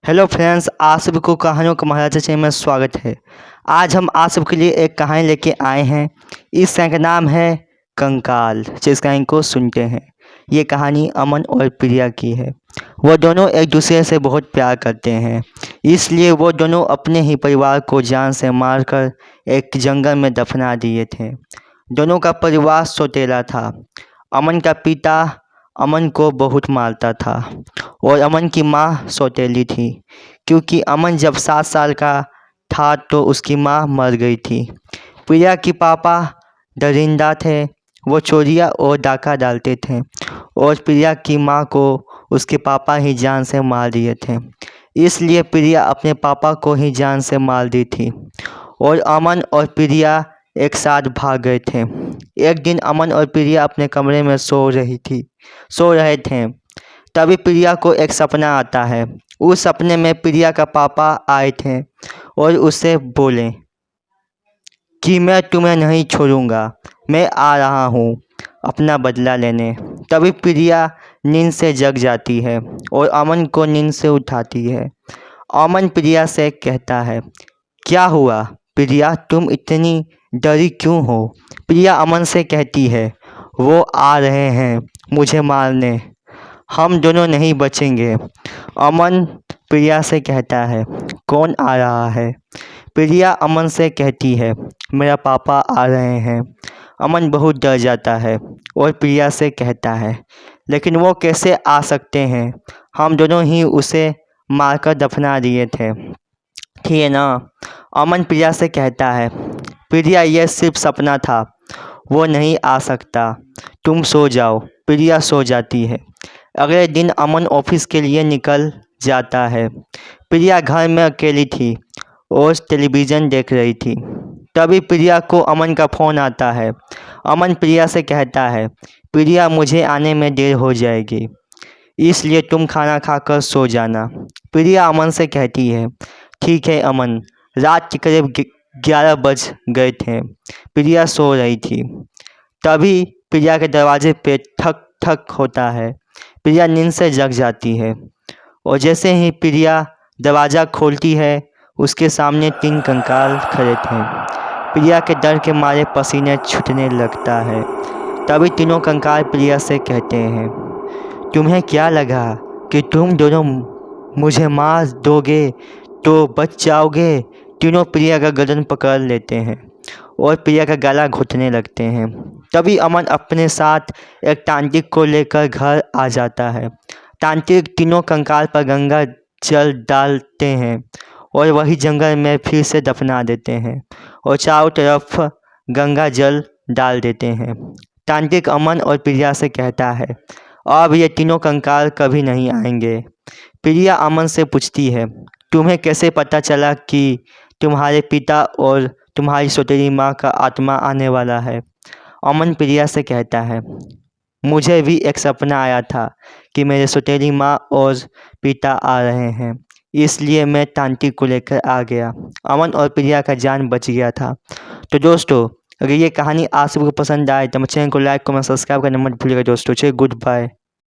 Hello friends, आप सभी को कहानियों का महाराजा चैनल में स्वागत है। आज हम आप सबके लिए एक कहानी लेके आए हैं। इस कहानी का नाम है कंकाल। जिस कहानी को सुनते हैं, ये कहानी अमन और प्रिया की है। वो दोनों एक दूसरे से बहुत प्यार करते हैं, इसलिए वो दोनों अपने ही परिवार को जान से मारकर एक जंगल में दफना दिए थे। दोनों का परिवार सौतेला था। अमन का पिता अमन को बहुत मारता था और अमन की माँ सौतेली थी, क्योंकि अमन जब 7 साल का था तो उसकी माँ मर गई थी। प्रिया के पापा दरिंदा थे। वो चोरियाँ और डाका डालते थे और प्रिया की माँ को उसके पापा ही जान से मार दिए थे। इसलिए प्रिया अपने पापा को ही जान से मार दी थी और अमन और प्रिया एक साथ भाग गए थे। एक दिन अमन और प्रिया अपने कमरे में सो रहे थे। तभी प्रिया को एक सपना आता है। उस सपने में प्रिया का पापा आए थे और उससे बोले कि मैं तुम्हें नहीं छोड़ूंगा, मैं आ रहा हूँ अपना बदला लेने। तभी प्रिया नींद से जग जाती है और अमन को नींद से उठाती है। अमन प्रिया से कहता है, क्या हुआ प्रिया, तुम इतनी डरी क्यों हो? प्रिया अमन से कहती है, वो आ रहे हैं मुझे मारने, हम दोनों नहीं बचेंगे। अमन प्रिया से कहता है, कौन आ रहा है? प्रिया अमन से कहती है, मेरा पापा आ रहे हैं। अमन बहुत डर जाता है और प्रिया से कहता है, लेकिन वो कैसे आ सकते हैं? हम दोनों ही उसे मारकर दफना दिए थे, ठीक है ना? अमन प्रिया से कहता है, प्रिया यह सिर्फ सपना था, वो नहीं आ सकता, तुम सो जाओ। प्रिया सो जाती है। अगले दिन अमन ऑफिस के लिए निकल जाता है। प्रिया घर में अकेली थी और टेलीविज़न देख रही थी। तभी प्रिया को अमन का फ़ोन आता है। अमन प्रिया से कहता है, प्रिया मुझे आने में देर हो जाएगी, इसलिए तुम खाना खाकर सो जाना। प्रिया अमन से कहती है, ठीक है अमन। रात के करीब 11 बज गए थे। प्रिया सो रही थी। तभी प्रिया के दरवाजे पे ठक ठक होता है। प्रिया नींद से जग जाती है और जैसे ही प्रिया दरवाज़ा खोलती है, उसके सामने 3 कंकाल खड़े थे। प्रिया के डर के मारे पसीने छूटने लगता है। तभी तीनों कंकाल प्रिया से कहते हैं, तुम्हें क्या लगा कि तुम दोनों मुझे मार दोगे तो बच जाओगे? तीनों प्रिया का गर्दन पकड़ लेते हैं और प्रिया का गला घुटने लगते हैं। तभी अमन अपने साथ एक तांत्रिक को लेकर घर आ जाता है। तांत्रिक तीनों कंकाल पर गंगा जल डालते हैं और वही जंगल में फिर से दफना देते हैं और चारों तरफ गंगा जल डाल देते हैं। तांत्रिक अमन और प्रिया से कहता है, अब ये तीनों कंकाल कभी नहीं आएंगे। प्रिया अमन से पूछती है, तुम्हें कैसे पता चला कि तुम्हारे पिता और तुम्हारी सौतेली माँ का आत्मा आने वाला है? अमन प्रिया से कहता है, मुझे भी एक सपना आया था कि मेरे सौतेली माँ और पिता आ रहे हैं, इसलिए मैं तांत्रिक को लेकर आ गया। अमन और प्रिया का जान बच गया था। तो दोस्तों, अगर ये कहानी आप सबको पसंद आए तो मेरे चैनल को लाइक कमेंट सब्सक्राइब करना मत भूलिएगा दोस्तों। चलिए, गुड बाय।